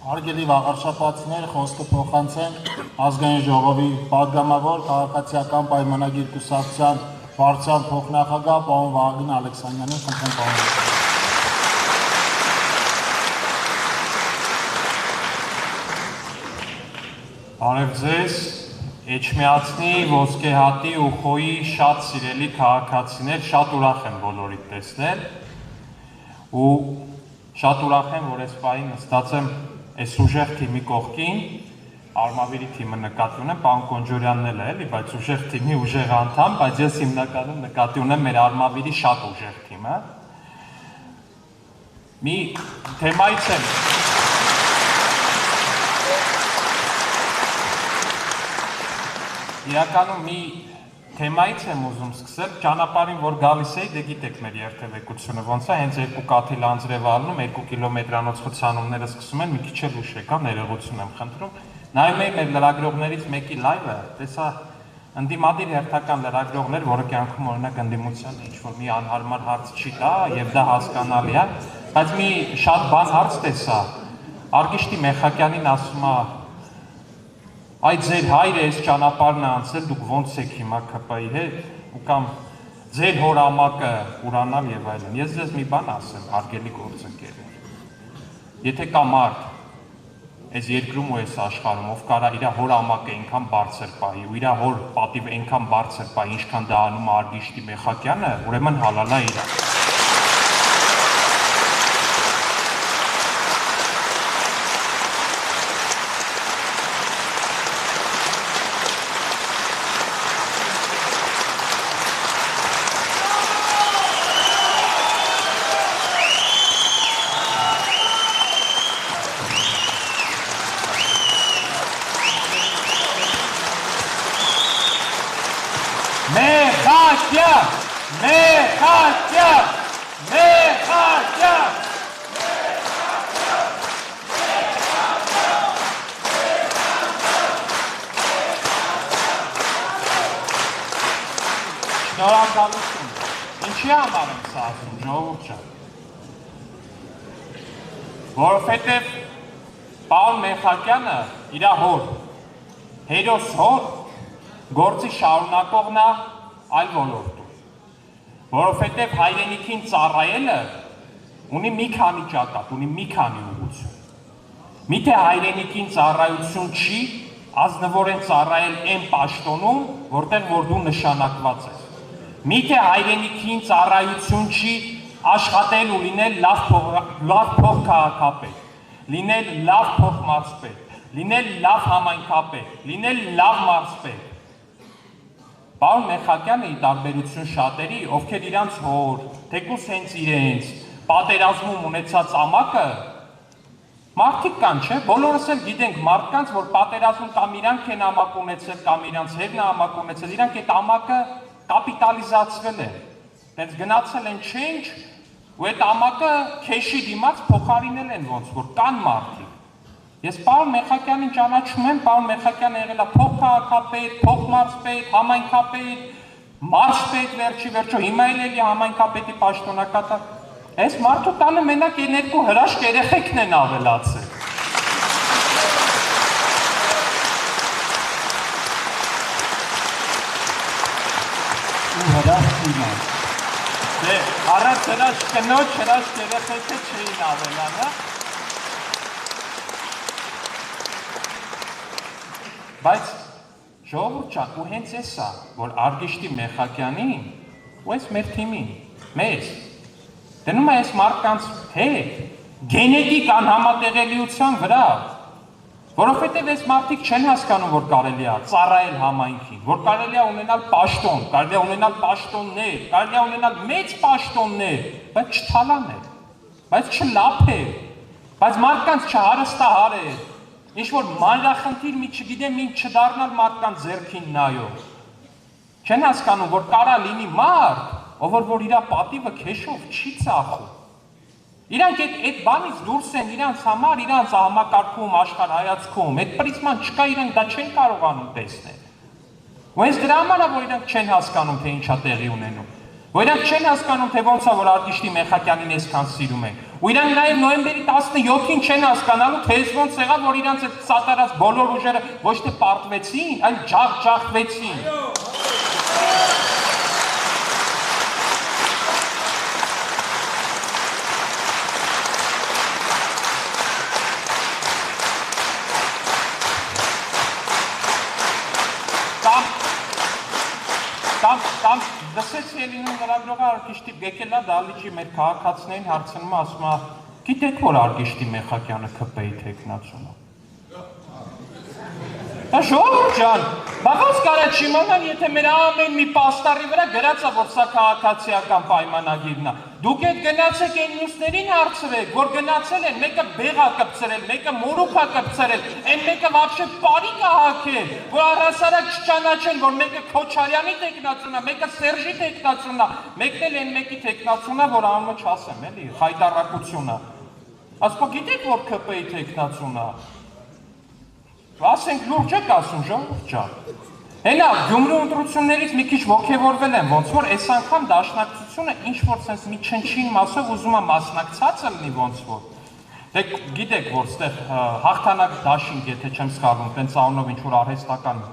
Արգելի վաղարշապացիներ, խոսքը փոխանցեն ազգային ժողովի պատգամավոր քաղաքացիական պայմանագիր կուսակցության վարչության փոխնախագահ պարոն Վահագն Ալեքսանյանին, խնդրեմ պարոն։ Բարև ձեզ, Էջմիածնի, Ոսկեհատի ու Խոյի շատ սիրելի քաղաքացիներ, շատ ուրախ եմ բոլորիդ տեսնել ու շատ ուրախ եմ, որ այս պահին նստած եմ այս ուժեղ թիմի կողքին, Արմավիրի թիմը նկատի ունեմ, պարոն Կոնջորյանն էլ է էլի, բայց ուժեղ թիմի ուժեղ անդամ, բայց ես հիմնականում նկատի ունեմ մեր Արմավիրի շատ ուժեղ թիմը։ Մի թեմայից եմ իրականում մի թեմայից եմ ուզում սկսել, ճանապարհին որ գալիս էի, դե գիտեք մեր երթևեկությունը ոնց է, հենց 2 կաթիլ անձրև առնում, 2 կիլոմետրանոց խցանումները սկսում են, մի քիչ էլ ուշ եկա, ներողություն եմ խնդրում։ Նայում էի մեր լրագրողներից մեկի լայվը, տեսա ընդդիմադիր հերթական լրագրողներ, որը կյանքում օրինակ ընդդիմության ինչ-որ մի անհարմար հարց չի տա, եւ դա հասկանալի է, բայց մի շատ բան հարց տեսա։ Արգիշտի Մեխակյանին ասում է Այ ձեր հայրը այս ճանապարհն է անցել, դուք ոնց եք հիմա ԿՊ-ի հետ, ու կամ ձեր հորամակը ուրանալ եւ այլն։ Ես ձեզ մի բան ասեմ, հարգելի գործընկերներ։ Եթե կա մարդ այս երկրում ու այս աշխարհում, ով կարա իր հորամակը այնքան բարձր պահի ու իր հոր պատիվը այնքան բարձր պահի, ինչքան դա անում է Արգիշտի Մեխակյանը, ուրեմն հալալ է իր։ Շնորհակալություն։ Ինչի համար եմ սա ասում, ժողովուրդ ջան։ Որովհետև պարոն Մեխակյանը իր հոր, հերոս հոր, գործի շարունակողն է այլ ոլորտում։ Որովհետև հայրենիքին ծառայելը ունի մի քանի ճակատ, ունի մի քանի ուղղություն։ Միթե հայրենիքին ծառայություն չի, ազնվորեն ծառայել այն պաշտոնում, որտեղ որ դու նշանակված ես։ Միթե հայրենիքին ծառայություն չի աշխատել ու լինել լավ փոխքաղաքապետ, լինել լավ փոխմարզպետ, լինել լավ համայնքապետ, լինել լավ մարզպետ։ Պարոն Մեխակյանը ի տարբերություն շատերի, ովքեր իրանց հոր, թեկուզ հենց իրենց պատերազմում ունեցած ամակը, մարդիկ կան, չէ, բոլորս էլ գիտենք մարդկանց, որ պատերազմում կամ իրանք են ամակ ունեցել, կամ իրանց հետն է ամակ ունեցել, իրանք այդ ամակը կապիտալիզացվել է, դենց գնացել են change, ու այդ ամակը քեշի դիմաց փոխարինել են ոնց, որ կան մարդիկ։ Ես պարոն Մեխակյանին ճանաչում եմ, պարոն Մեխակյանը եղել է փոխքաղաքապետ, փոխմարզպետ, համայնքապետ, մարզպետ վերջի, հիմա էլ համայնքապետի պաշտոնակատար։ Այս մարդու տանը մենակ 2 հրաշք երեխեքն են ավելացել։ Դե, առած հրաշք կնոջ, հրաշք երեխեքը չէին ավելանա։ Բայց ժողովուրդ ջան, ու հենց էսա, որ Արգիշտի Մեխակյանին ու այս մեր թիմին, մեզ դնում է այս մարդկանց հետ գենետիկ անհամատեղելիության վրա, որովհետև այս մարդիկ չեն հասկանում, որ կարելի է ծառայել համայնքին, որ կարելի է ունենալ պաշտոն, կարելի է ունենալ պաշտոններ, կարելի է ունենալ մեծ պաշտոններ, բայց չթալանել, բայց չլափել, բայց մարդկանց չհարստահարել, ինչ-որ մանրախնդիր մի չգիտեմ ինչ չդառնալ մարդկանց ձեռքին նայող։ Չեն հասկանում, որ կարա լինի մարդ, ով որ իր պատիվը քեշով չի ծախում։ Իրանք այդ բանից դուրս են իրանց համար, իրանց համակարգում, աշխարհայացքում, այդ պրիզման չկա, իրանք դա չեն կարողանում տեսնել։ Ու հենց դրա համար է, որ իրանք չեն հասկանում, թե ինչա տեղի ունենում։ Որ իրանք չեն հասկանում, թե ոնց է, որ Արգիշտի Մեխակյանին այսքան սիրում են։ Ու իրանք նաև նոյեմբերի 17-ին չեն հասկանալու, թե ոնց եղավ, որ իրանք այդ սատարած բոլոր ուժերը ոչ թե պարտվեցին, այլ ջախջախվեցին։ Կամ դասեցի Էլինու լրագրողը Արգիշտի եկել է դալիճի մեր քաղաքացիներին հարցնում ասում է գիտեք որ Արգիշտի Մեխակյանը ԿՊ-ի թեկնածուն է։ Դա ժողովուրդ ջան, բաղաց կարա չիմանալ, եթե մեր ամեն մի պաստառի վրա գրած է, որ սա քաղաքացիական պայմանագիրն է։ Դուք այդ գնացեք այն մյուսներին հարցրեք, որ գնացել են, մեկը բեղ է կպցրել, մեկը մորուք է կպցրել, այն մեկը вообще պարիկ է հագել, որ առհասարակ չճանաչեն, որ մեկը Քոչարյանի տեխնացուն է, մեկը Սերժի տեխնացուն է, մեկն էլ այն մեկի տեխնացուն է, որ անունը չասեմ, էլի, խայտառակությունը։ Ասում գիտեք, որ ԿՊ-ի տեխնացուն է։ Ասենք լուրջ եք ասում, ժողովուրդ ջան։ Հենա Գյումրու ընտրություններից մի քիչ ոգևորվել եմ, ոնց որ այս անգամ դաշնակցությունը ինչ որ sense մի չնչին մասով ուզում է մասնակցած լինի ոնց որ։ Դե գիտեք, որ ստեղ հաղթանակ դաշինք, եթե չեմ սխալվում, տենց անունով ինչ որ արհեստական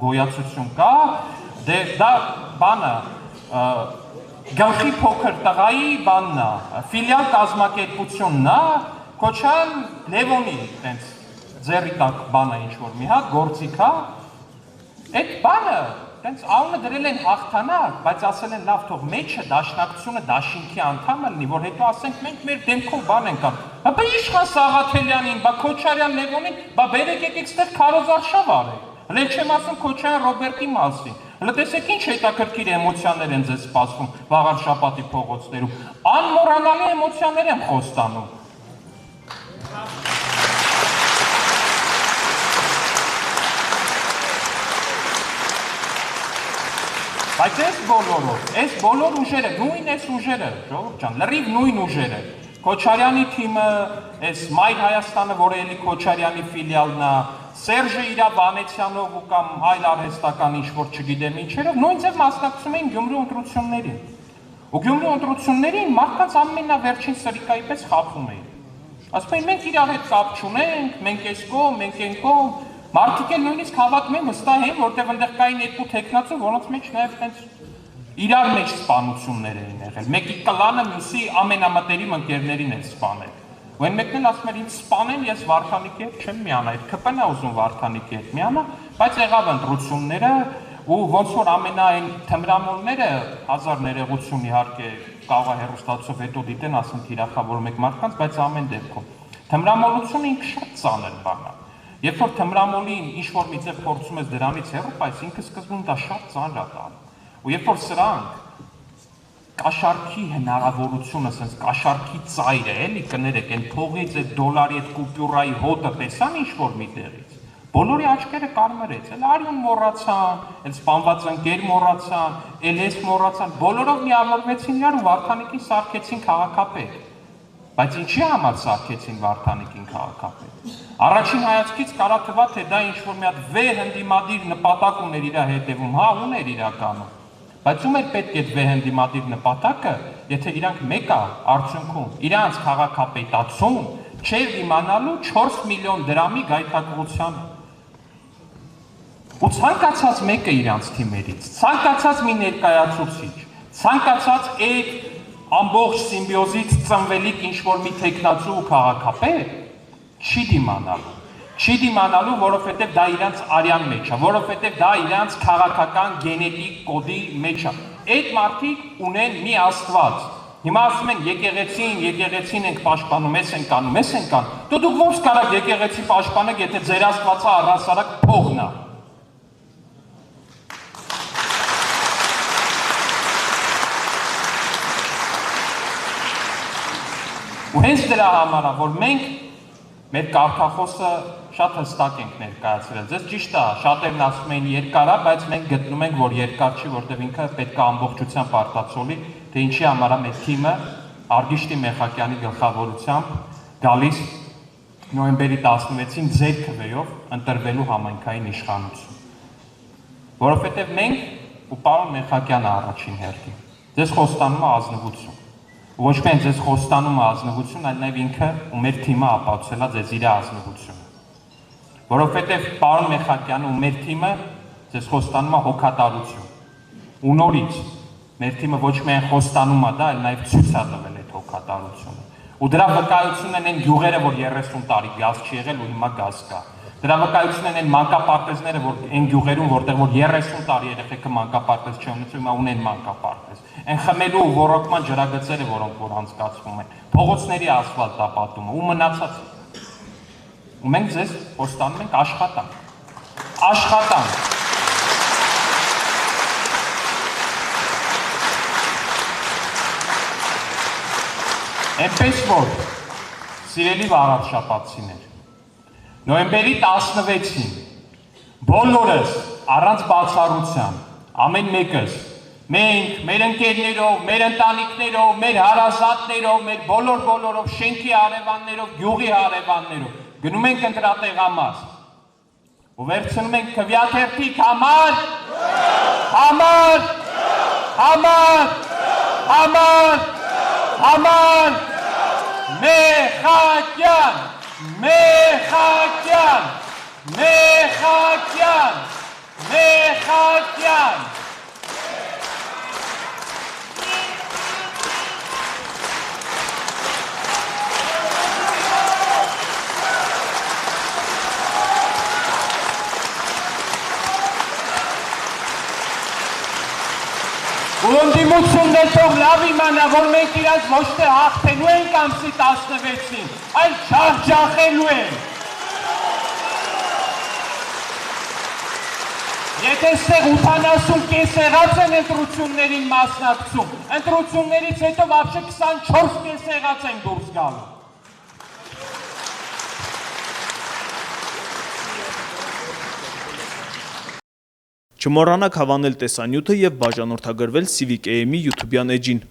գոյացություն կա, դե դա բանը գլխի փոքր տղայի բանն է, ֆիլիալ կազմակերպությունն է, Քոչարյան Լևոնի տենց ձեռի տակ բանը ինչ-որ մի հատ, գործիք է, այդ բանը, տենց անունը դրել են հաղթանակ, բայց ասել են լավ թող մեջը դաշնակցությունը դաշինքի անդամը լինի, որ հետո ասենք մենք մեր դեմքով բան ենք անում, բա Իշխան Սաղաթելյանին, բա Քոչարյան Լևոնին, բա բերեք եկեք ստեղ քարոզարշավ արեք, հենց չեմ ասում Քոչարյան Ռոբերտի մասին, հələ տեսեք ինչ հետաքրքիր էմոցիաներ են ձեզ սպասվում վաղար շաբաթի փողոցներում, անմոռանալի էմոցիաներ եմ խոստանում։ Բայց այս բոլոր ուժերը, նույն այս ուժերը, ժողովուրդ ջան, լրիվ նույն ուժերը, Քոչարյանի թիմը, այս Մայր Հայաստանը, որը էլի Քոչարյանի ֆիլիալն է, Սերժը իր Վանեցյանով ու կամ այլ արհեստական ինչ-որ չգիտեմ ինչերով, նույն ձև մասնակցում էին Գյումրու ընտրություններին։ Ու Գյումրու ընտրություններին մարդկանց ամենավերջին սրիկայի պես խաբում էին։ Ասում էին մենք իրար հետ կապ չունենք, մենք այս կողմ, մենք այն կողմ, մարդիկ էլ նույնիսկ հավատում են վստահ են, որտեղ այնտեղ կային երկու տեխնացու, որոնց մեջ նաև տենց իրար մեջ սպանություններ էին եղել։ Մեկի կլանը մյուսի ամենամտերիմ ընկերներին էր սպանել։ Ու այն մեկն էլ ասում էր ինձ սպանեն, ես Վարդանիկի հետ չեմ միանա, այդ ԿՊ-ն է ուզում Վարդանիկի հետ միանա, բայց եղավ ընտրությունները ու ոնց որ ամենայն թմրամոլները հազար ներողություն իհարկե կարող է հեռուստացով հետո դիտեն, ասեն թիրախավորում եք մարդկանց, բայց ամեն դեպքում թմրամոլությունը ինքը շատ ծանր բան է։ Երբ որ թմրամոլին ինչ-որ մի ձև փորձում ես դրանից հեռու, բայց ինքը սկզբում դա շատ ծանր է տանում։ Ու երբ որ սրանք կաշառքի հնարավորությունը, ասենց կաշառքի ծայրը, էլի կներեք, այն փողից, այդ դոլարի, այդ կուպյուրայի հոտը տեսան ինչ-որ մի տեղից։ Բոլորի աչքերը կարմրեց, էլ արյուն մոռացան, էլ սպանված ընկեր մոռացան, էլ ես մոռացան, բոլորով միավորվեցին իրար ու Վարդանիկին սարքեցին քաղաքապետ։ Բայց ինչի համար սարքեցին Վարդանիկին քաղաքապետ։ Առաջին հայացքից կարա թվա, թե դա ինչ-որ մի հատ վեհ ընդդիմադիր նպատակ ուներ իր հետևում, հա, ուներ իրականում։ Բայց ում էր պետք այդ վեհ ընդդիմադիր նպատակը, եթե իրանք մեկը արդյունքում իրանց քաղաքապետացում չէր դիմանալու 4 միլիոն դրամի գայթակղությանը։ Ու ցանկացած մեկը իրանց թիմերից, ցանկացած մի ներկայացուցիչ, ցանկացած այդ ամբողջ սիմբիոզից ծնվելիք ինչ-որ մի տեխնացու ու քաղաքապետ չի դիմանալու, որովհետև դա իրանց արյան մեջ է, որովհետև դա իրանց քաղաքական գենետիկ կոդի մեջ է։ Այդ մարդիկ ունեն մի Աստված։ Հիմա ասում են եկեղեցին ենք պաշտպանում, ես ենք անում, դուք ոնց կարաք եկեղեցի պաշտպանեք, եթե ձեր Աստվածը առհասարակ փողն է։ Ու հենց դրա համար է, որ մենք մեր կարգախոսը շատ հստակ ենք ներկայացրել։ Ձեզ ճիշտ է, շատերն ասում են երկար է, բայց մենք գտնում ենք, որ երկար չի, որտեղ ինքը պետք է ամբողջությամբ արտացոլի, թե ինչի համար է մեր թիմը Արգիշտի Մեխակյանի գլխավորությամբ գալիս նոյեմբերի 16-ին ձեր քվեով ընտրվելու համայնքային իշխանություն։ Որովհետև մենք ու պարոն Մեխակյանը առաջին հերթին ձեզ խոստանում է ազնվություն։ ոչ միայն ձեզ խոստանում է ազնվություն, այլ նաև ինքը ու մեր թիմը ապացուցել է ձեզ իր ազնվությունը։ Որովհետև պարոն Մեխակյանը ու մեր թիմը ձեզ խոստանում է հոգատարություն։ Ու նորից մեր թիմը ոչ միայն խոստանում է դա, այլ նաև ցույց է տվել այդ հոգատարությունը։ Ու դրա վկայությունն են այն գյուղերը, որ 30 տարի գազ չի եղել ու հիմա գազ կա։ Դրա վկայությունն են այն մանկապարտեզները, որ այն գյուղերում, որտեղ որ 30 տարի երեխեքը մանկապարտեզ չեն ունեցել, հիմա ունեն մանկապարտեզ։ Այն խմելու ու ոռոգման ջրագծերը, որոնք որ անցկացվում են, փողոցների ասֆալտապատումը ու մնացածը։ Ու մենք ձեզ խոստանում ենք աշխատանք։ Աշխատանք։ Այնպես որ, սիրելի վարարշապատցիներ, նոյեմբերի 16-ին բոլորս առանց բացառության, ամեն մեկս, մենք, մեր ընկերներով, մեր ընտանիքներով, մեր հարազատներով, մեր բոլորով, շենքի հարևաններով, գյուղի հարևաններով, գնում ենք ընտրատեղամաս ու վերցնում ենք քվեաթերթիկ համար Մեխակյան ու ընդդիմությունն էլ թող լավ իմանա, որ մենք իրաց ոչ թե հաղթելու ենք ամսի 16-ին, այլ ջախջախելու ենք։ Եթե ստեղ 80 կեսեղած են ընտրություններին մասնակցում, ընտրություններից հետո վաբշե 24 կեսեղած են դուրս գալու։ Չմոռանաք հավանել տեսանյութը և բաժանորդագրվել Civic AM-ի YouTube-յան էջին։